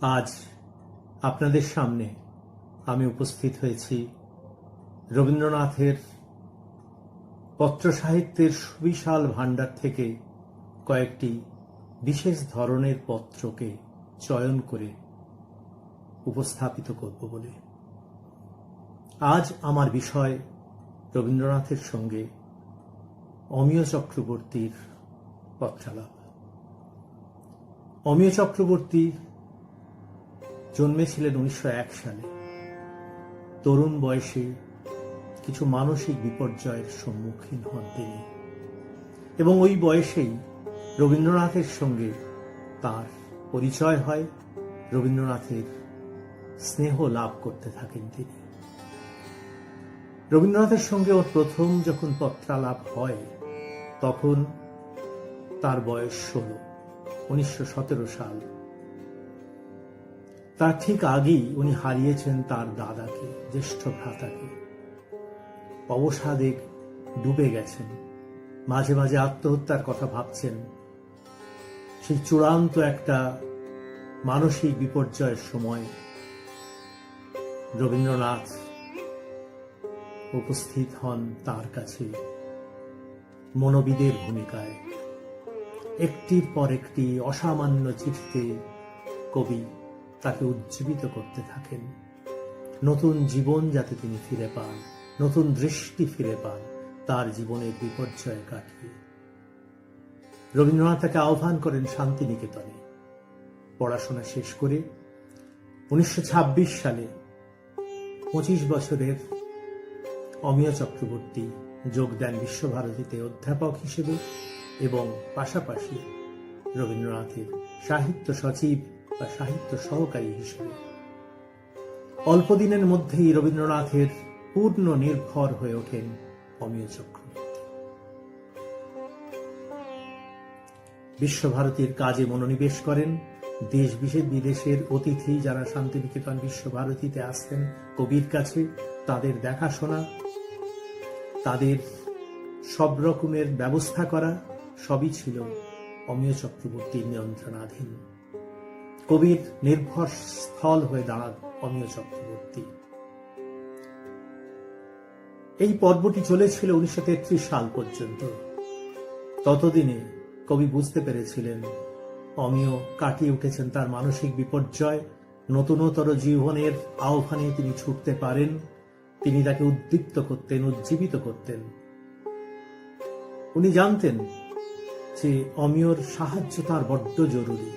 আজ আপনাদের সামনে আমি উপস্থিত হয়েছি রবীন্দ্রনাথের পত্র সাহিত্যের সুবিশাল ভাণ্ডার থেকে কয়েকটি বিশেষ ধরনের পত্রকে চয়ন করে উপস্থাপিত করব বলে। আজ আমার বিষয় রবীন্দ্রনাথের সঙ্গে অমিয় চক্রবর্তীর পত্রালাপ। অমিয় চক্রবর্তী জন্মেছিলেন 1901 সালে। তরুণ বয়সে কিছু মানসিক বিপর্যয়ের সম্মুখীন হন তিনি, এবং ওই বয়সেই রবীন্দ্রনাথের সঙ্গে তার পরিচয় হয়। রবীন্দ্রনাথের স্নেহ লাভ করতে থাকেন তিনি। রবীন্দ্রনাথের সঙ্গে ওর প্রথম যখন পত্রালাপ হয় তখন তার বয়স 1917 সাল। তার ঠিক আগেই উনি হারিয়েছেন তার দাদাকে, জ্যেষ্ঠ ভ্রাতাকে। অবসাদে ডুবে গেছেন, মাঝে মাঝে আত্মহত্যার কথা ভাবছেন। সেই চূড়ান্ত একটা মানসিক বিপর্যয়ের সময় রবীন্দ্রনাথ উপস্থিত হন তার কাছে মনোবিদের ভূমিকায়। একটির পর একটি অসামান্য চিঠিতে কবি তাকে উজ্জীবিত করতে থাকেন, নতুন জীবন যাতে তিনি ফিরে পান, নতুন দৃষ্টি ফিরে পান তার জীবনের বিপর্যয় কাটিয়ে। রবীন্দ্রনাথ তাকে আহ্বান করেন শান্তিনিকেতনে। পড়াশোনা শেষ করে 1926 সালে 25 বছরের অমিয় চক্রবর্তী যোগ দেন বিশ্বভারতীতে অধ্যাপক হিসেবে, এবং পাশাপাশি রবীন্দ্রনাথের সাহিত্য সচিব বা সাহিত্য সহকারী হিসেবে। অল্প দিনের মধ্যেই রবীন্দ্রনাথের পূর্ণ নির্ভর হয়ে ওঠেন অমিয় চক্রবর্তী। বিশ্বভারতীর কাজে মনোনিবেশ করেন। দেশ বিদেশের অতিথি যারা শান্তিনিকেতন বিশ্বভারতীতে আসতেন কবির কাছে, তাদের দেখাশোনা, তাদের সব রকমের ব্যবস্থা করা সবই ছিল অমিয় চক্রবর্তীর নিয়ন্ত্রণাধীন। কবির নির্ভর স্থল হয়ে দাঁড়ান অমিয় চক্রবর্তী। এই পর্বটি চলেছিল 1933 সাল পর্যন্ত। ততদিনে কবি বুঝতে পেরেছিলেন অমিয় কাটিয়ে উঠেছেন তার মানসিক বিপর্যয়, নতুনতর জীবনের আহ্বানে তিনি ছুটতে পারেন। তিনি তাকে উদ্দীপ্ত করতেন, উজ্জীবিত করতেন। উনি জানতেন যে অমিয়র সাহায্য তার বড্ড জরুরি।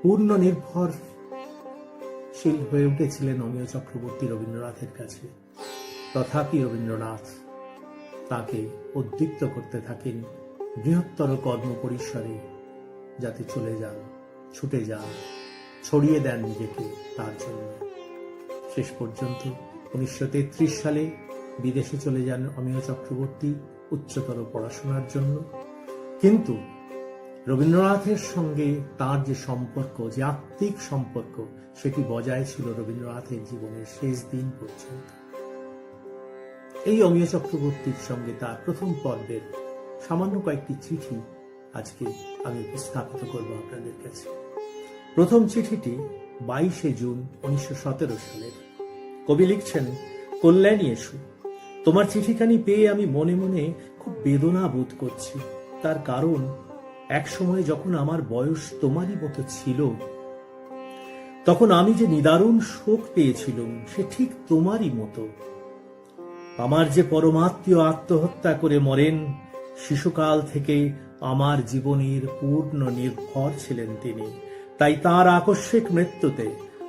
পূর্ণ নির্ভরশীল হয়ে উঠেছিলেন অমিয় চক্রবর্তী রবীন্দ্রনাথের কাছে। তথাপি রবীন্দ্রনাথ তাকে উদ্দীপ্ত করতে থাকেন বৃহত্তর কর্মপরিসরে যাতে চলে যান, ছুটে যান, ছড়িয়ে দেন নিজেকে তার জন্য। শেষ পর্যন্ত 1933 সালে বিদেশে চলে যান অমিয় চক্রবর্তী উচ্চতর পড়াশোনার জন্য। কিন্তু রবীন্দ্রনাথের সঙ্গে তার যে সম্পর্ক, যে আত্মিক সম্পর্ক, সেটি বজায় ছিল রবীন্দ্রনাথের জীবনের শেষ দিন পর্যন্ত। এই অমিয় চক্রবর্তীর সঙ্গে তার প্রথম পর্বের সামান্য কয়েকটি চিঠি আজকে আমি উপস্থাপিত করব আপনাদের কাছে। প্রথম চিঠিটি 22 জুন 1917 সালের। কবি লিখছেন, কল্যাণী এসু, তোমার চিঠিখানি পেয়ে আমি মনে মনে খুব বেদনা বোধ করছি। তার কারণ, এক সময় যখন আমার বয়স তোমারই মতো ছিল, তখন আমি যে নিদারুণ শোক পেয়েছিলাম সে ঠিক তোমারই মতো। আমার যে পরমাত্মীয় আত্মহত্যা করে মরেন, শিশুকাল থেকে আমার জীবনের পূর্ণ নির্ভর ছিলেন তিনি। তাই তার আকস্মিক মৃত্যুতে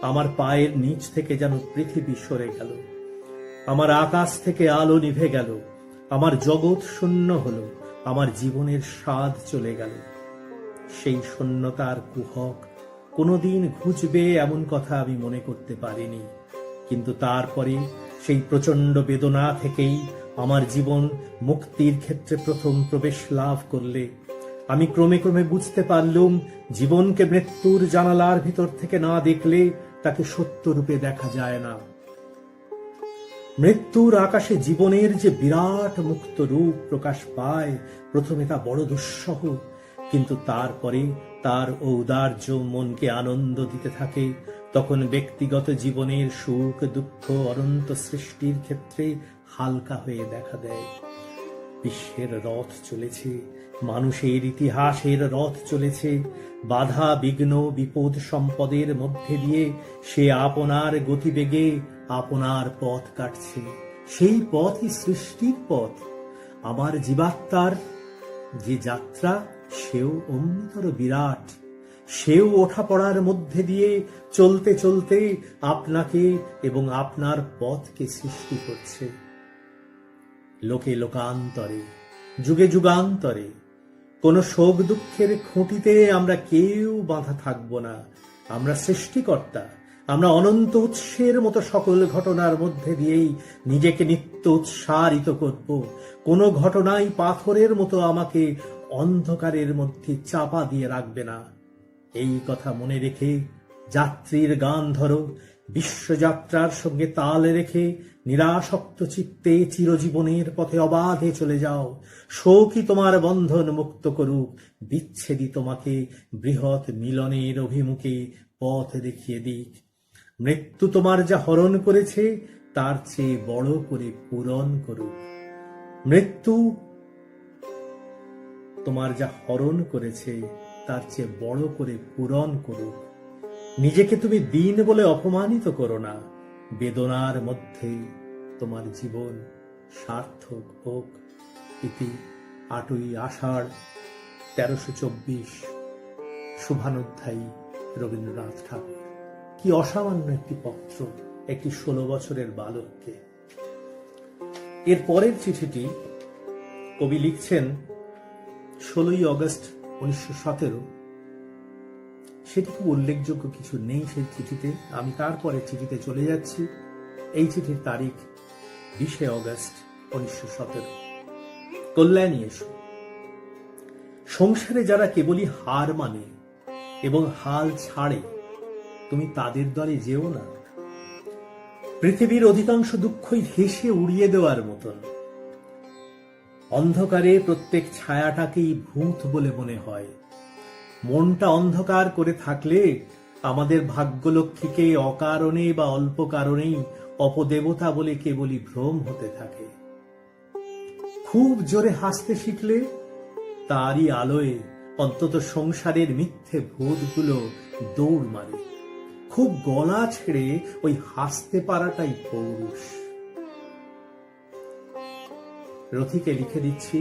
আমার পায়ের নিচ থেকে যেন পৃথিবী সরে গেল, আমার আকাশ থেকে আলো নিভে গেল, আমার জগৎ শূন্য হলো, আমার জীবনের স্বাদ চলে গেল। সেই শূন্যতার কুহক কোনোদিন ঘুচবে এমন কথা আমি মনে করতে পারিনি। কিন্তু তারপরে সেই প্রচন্ড বেদনা থেকেই আমার জীবন মুক্তির ক্ষেত্রে প্রথম প্রবেশ লাভ করলে আমি ক্রমে ক্রমে বুঝতে পারলুম, জীবনকে মৃত্যুর জানালার ভিতর থেকে না দেখলে তাকে সত্যরূপে দেখা যায় না। মৃত্যুর আকাশে জীবনের যে বিরাট মুক্ত রূপ প্রকাশ পায়, প্রথমে তা বড় দুঃসহ, কিন্তু তারপরে তার ঔদার্য মনকে আনন্দ দিতে থাকে, তখন ব্যক্তিগত জীবনের সুখ দুঃখ অনন্ত সৃষ্টির ক্ষেত্রে হালকা হয়ে দেখা দেয়। বিশ্বের রথ চলেছে, মানুষের ইতিহাসের রথ চলেছে, বাধা বিঘ্ন বিপদ সম্পদের মধ্যে দিয়ে সে আপনার গতিবেগে আপনার পথ কাটছে। সেই পথই সৃষ্টির পথ। আমার জীবাত্মার যে যাত্রা, সেও অমৃতর বিরাট। সেও ওঠা পড়ার মধ্যে দিয়ে চলতে চলতে আপনাকে এবং আপনার পথকে সৃষ্টি করছে। লোকে লোকান্তরে, যুগে যুগান্তরে কোন শোক দুঃখের খুঁটিতে আমরা কেউ বাঁধা থাকব না। আমরা সৃষ্টিকর্তা। আমরা অনন্ত উৎসের মতো সকল ঘটনার মধ্যে দিয়েই নিজেকে নিত্য উৎসারিত করব। কোনো ঘটনাই পাথরের মতো আমাকে অন্ধকারের মধ্যে চাপা দিয়ে রাখবে না। এই কথা মনে রেখে যাত্রীর গান ধরো, বিশ্বযাত্রার সঙ্গে তাল রেখে নিরাসক্ত চিত্তে চিরজীবনের পথে অবাধে চলে যাও। শোকই তোমার বন্ধন মুক্ত করুক, বিচ্ছেদই তোমাকে বৃহৎ মিলনের অভিমুখে পথ দেখিয়ে দিক। মৃত্যু তোমার যা হরণ করেছে তার চেয়ে বড় করে পূরণ করুক। মৃত্যু তোমার যা হরণ করেছে তার চেয়ে বড় করে পূরণ করুক। নিজেকে তুমি দিন বলে অপমানিত করো না। বেদনার মধ্যে তোমার জীবন সার্থক হোক। ইতি 8ই আষাঢ় 1324। শুভানুধ্যায়ী রবীন্দ্রনাথ ঠাকুর। কি অসামান্য একটি পত্র একটি 16 বছরের বালককে। এর পরের চিঠিটি কবি লিখছেন 16ই অগস্ট 1917। সেটি খুব উল্লেখযোগ্য কিছু নেই সেই চিঠিতে। আমি তারপরে চিঠিতে চলে যাচ্ছি। এই চিঠির তারিখ 20 অগস্ট 1917। কল্যাণী এসো। সংসারে যারা কেবলই হার মানে এবং হাল ছাড়ে, তুমি তাদের দলে যেও না। পৃথিবীর অধিকাংশ দুঃখই হেসে উড়িয়ে দেওয়ার মতন। অন্ধকারে প্রত্যেক ছায়াটাকেই ভূত বলে মনে হয়। মনটা অন্ধকার করে থাকলে আমাদের ভাগ্যলক্ষ্মীকে অকারণে বা অল্প কারণেই অপদেবতা বলে কেবলই ভ্রম হতে থাকে। খুব জোরে হাসতে শিখলে তারই আলোয় অন্তত সংসারের মিথ্যে ভূতগুলো দৌড় মারে। খুব গলা ছেড়ে ওই হাসতে পারাটাই পৌরুষ। রথিকে লিখে দিচ্ছি,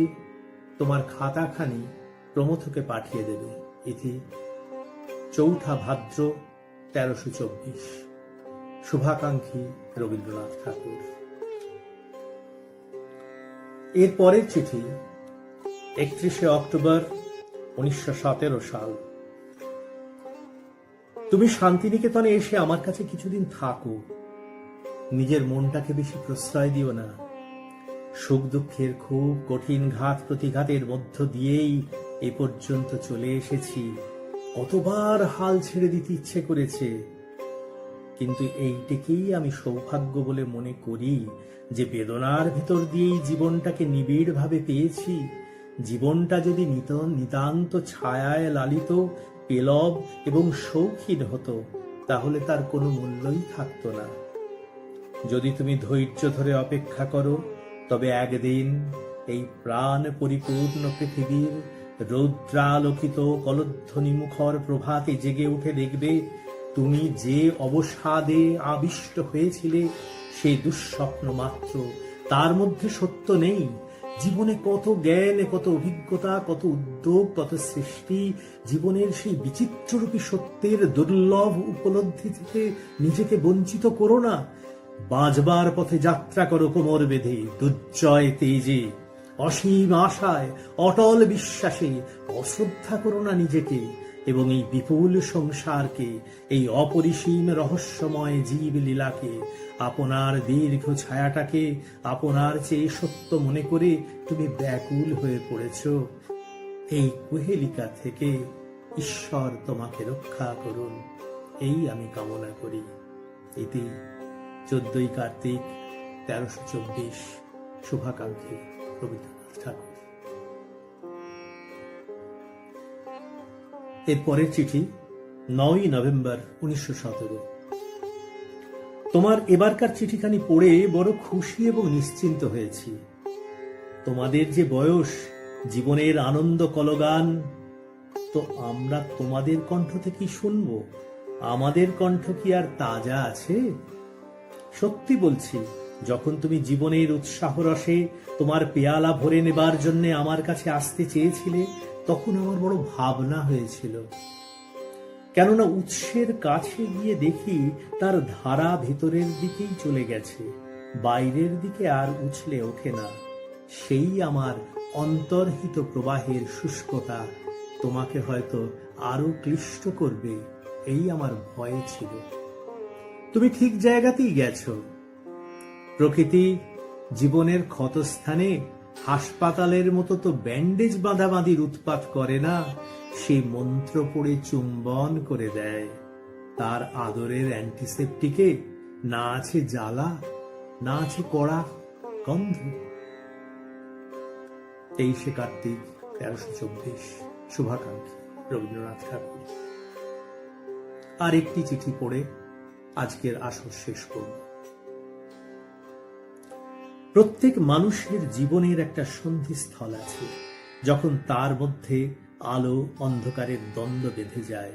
তোমার খাতাখানি প্রমথকে পাঠিয়ে দেবে। ইতি 4 ভাদ্র 1324। শুভাকাঙ্ক্ষী রবীন্দ্রনাথ ঠাকুর। এর পরের চিঠি 31 অক্টোবর 1917 সাল। তুমি শান্তিনিকেতনে এসে আমার কাছে কিছুদিন থাকো। নিজের মনটাকে বেশি প্রশ্রয় দিও না। সুখ দুঃখের খুব কঠিন ঘাত প্রতিঘাতের মধ্য দিয়েই এ পর্যন্ত চলে এসেছি। কতবার হাল ছেড়ে দিতে ইচ্ছে করেছে, কিন্তু এইটিকেই আমি সৌভাগ্য বলে মনে করি যে বেদনার ভেতর দিয়েই জীবনটাকে নিবিড় ভাবে পেয়েছি। জীবনটা যদি নিতান্ত ছায়ায় লালিত, পেলব এবং শৌখিন হতো, তাহলে তার কোনো মূল্যই থাকতো না। যদি তুমি ধৈর্য ধরে অপেক্ষা করো, তবে একদিন এই প্রাণ পরিপূর্ণ পৃথিবীর রৌদ্রালোকিত কলধ্বনি মুখর প্রভাতে জেগে উঠে দেখবে তুমি যে অবসাদে আবিষ্ট হয়েছিলে সেই দুঃস্বপ্ন মাত্র। তার মধ্যে সত্য নেই। জীবনে কত জ্ঞান, কত অভিজ্ঞতা, কত উদ্যোগ, কত সৃষ্টি। জীবনের সেই বিচিত্ররূপী সত্যের দুর্লভ উপলব্ধি থেকে নিজেকে বঞ্চিত করো না। বাঁচবার পথে যাত্রা করো কোমর বেঁধে, দুর্জয় তেজে, অসীম আশায়, অটল বিশ্বাসে। অশ্রদ্ধা করো না নিজেকে এবং এই বিপুল সংসারকে, এই অপরিসীম রহস্যময় জীব লীলাকে। আপনার দীর্ঘ ছায়াটাকে আপনার চেয়ে সত্য মনে করে তুমি ব্যাকুল হয়ে পড়েছ। এই কুহেলিকা থেকে ঈশ্বর তোমাকে রক্ষা করুন, এই আমি কামনা করি। এতে 14 কার্তিক 1324। শুভাকাঙ্ক্ষী রবীন্দ্রনাথ ঠাকুর। এর পরের চিঠি 9 নভেম্বর 1917। তোমার এবারকার চিঠিখানি পড়ে বড় খুশি এবং নিশ্চিন্ত হয়েছি। তোমাদের যে বয়স, জীবনের আনন্দ কলগান, তো আমরা তোমাদের কণ্ঠ থেকে শুনব, আমাদের কণ্ঠ কি আর তাজা আছে? সত্যি বলছি, যখন তুমি জীবনের উৎসাহ রসে তোমার পেয়ালা ভরে নেবার জন্য আমার কাছে আসতে চেয়েছিলে, তখন আমার বড় ভাবনা হয়েছিল। কেননা উৎসের কাছে গিয়ে দেখি তার ধারা ভেতরের দিকেই চলে গেছে, বাইরের দিকে আর উছলে ওঠে না। সেই আমার অন্তর্হিত প্রবাহের শুষ্কতা তোমাকে হয়তো আরো ক্লিষ্ট করবে, এই আমার ভয় ছিল। তুমি ঠিক জায়গাতেই গেছো। প্রকৃতি জীবনের ক্ষতস্থানে হাসপাতালের মতো তো ব্যান্ডেজ বাঁধাবাঁধির উৎপাত করে না, সে মন্ত্র পড়ে চুম্বন করে দেয়। তার আদরের অ্যান্টিসেপটিকে না আছে জ্বালা, না আছে কড়া গন্ধ। 23 কার্তিক 1324। শুভাকাঙ্ক্ষী রবীন্দ্রনাথ ঠাকুর। আর একটি চিঠি পড়ে আজকের আসর শেষ করব। প্রত্যেক মানুষের জীবনের একটা সন্ধিস্থল আছে, যখন তার মধ্যে আলো অন্ধকারের দ্বন্দ্ব বেঁধে যায়।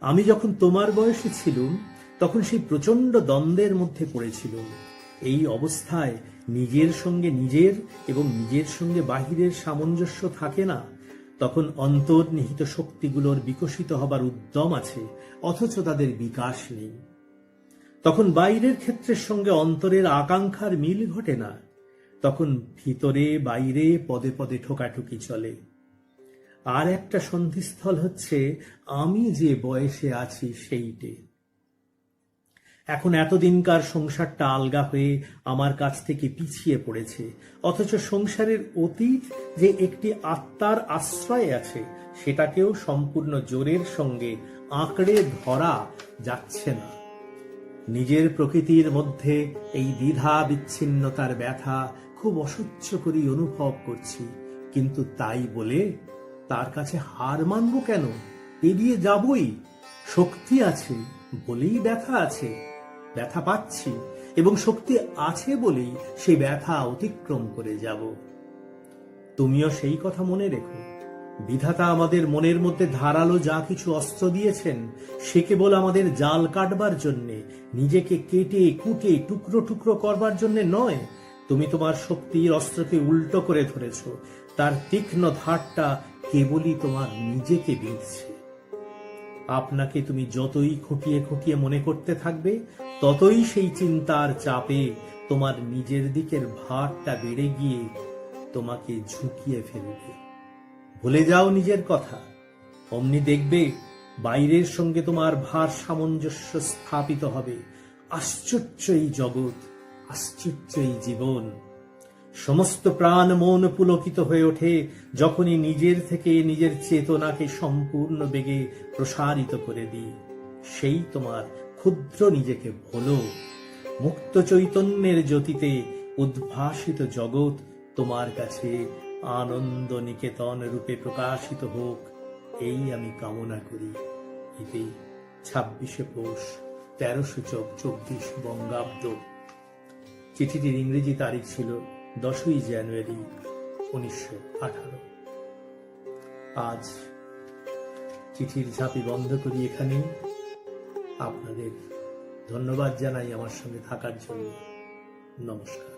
আমি যখন তোমার বয়সে ছিলুম, তখন সেই প্রচন্ড দ্বন্দ্বের মধ্যে পড়েছিলুম। এই অবস্থায় নিজের সঙ্গে নিজের এবং নিজের সঙ্গে বাহিরের সামঞ্জস্য থাকে না। তখন অন্তর্নিহিত শক্তিগুলোর বিকশিত হবার উদ্যম আছে, অথচ তাদের বিকাশ নেই। তখন বাইরের ক্ষেত্রের সঙ্গে অন্তরের আকাঙ্ক্ষার মিল ঘটে না। তখন ভিতরে বাইরে পদে পদে ঠোকাঠুকি চলে। আর একটা সন্ধিস্থল হচ্ছে আমি যে বয়সে আছি সেইটে। এখন এতদিনকার সংসারটা আলগা হয়ে আমার কাছ থেকে পিছিয়ে পড়েছে, অথচ সংসারের অতীত যে একটি আত্মার আশ্রয় আছে, সেটাকেও সম্পূর্ণ জোরের সঙ্গে আঁকড়ে ধরা যাচ্ছে না। নিজের প্রকৃতির মধ্যে এই দ্বিধা বিচ্ছিন্নতার ব্যথা খুব অসহ্য করেই অনুভব করছি, কিন্তু তাই বলে তার কাছে হার মানব কেন? এড়িয়ে যাবই। শক্তি আছে বলেই ব্যথা আছে, ব্যথা পাচ্ছি, এবং শক্তি আছে বলেই সেই ব্যথা অতিক্রম করে যাব। তুমিও সেই কথা মনে রেখো। বিধাতা আমাদের মনের মধ্যে ধারালো যা কিছু অস্ত্র দিয়েছেন, সে কেবল আমাদের জাল কাটবার জন্যে, নিজেকে কেটে কুটে টুকরো টুকরো করবার জন্যে নয়। তুমি তোমার শক্তির অস্ত্রকে উল্টো করে ধরেছ, তার তীক্ষ্ণ ধারটা কেবলই তোমার নিজেকে বিঁধছে। আপনাকে তুমি যতই খুঁটিয়ে খুঁটিয়ে মনে করতে থাকবে, ততই সেই চিন্তার চাপে তোমার নিজের দিকের ভারটা বেড়ে গিয়ে তোমাকে ঝুঁকিয়ে ফেলবে। ভুলে যাও নিজের কথা, অমনি দেখবে বাইরের সঙ্গে তোমার ভার সামঞ্জস্য স্থাপিত হবে। আশ্চর্য এই জগৎ, আশ্চর্য এই জীবন। সমস্ত প্রাণ মন পুলকিত হয়ে ওঠে যখনই নিজের থেকে নিজের চেতনাকে সম্পূর্ণ বেগে প্রসারিত করে দিই। সেই তোমার ক্ষুদ্র নিজেকে ভোলো। মুক্ত চৈতন্যের জ্যোতিতে উদ্ভাসিত জগৎ তোমার কাছে আনন্দ নিকেতন রূপে প্রকাশিত হোক, এই আমি কামনা করি। এতে 26 পৌষ 1324 বঙ্গাব্দ। চিঠিটির ইংরেজি তারিখ ছিল 10 জানুয়ারি 1918। আজ চিঠির ঝাঁপি বন্ধ করি এখানেই। আপনাদের ধন্যবাদ জানাই আমার সঙ্গে থাকার জন্য। নমস্কার।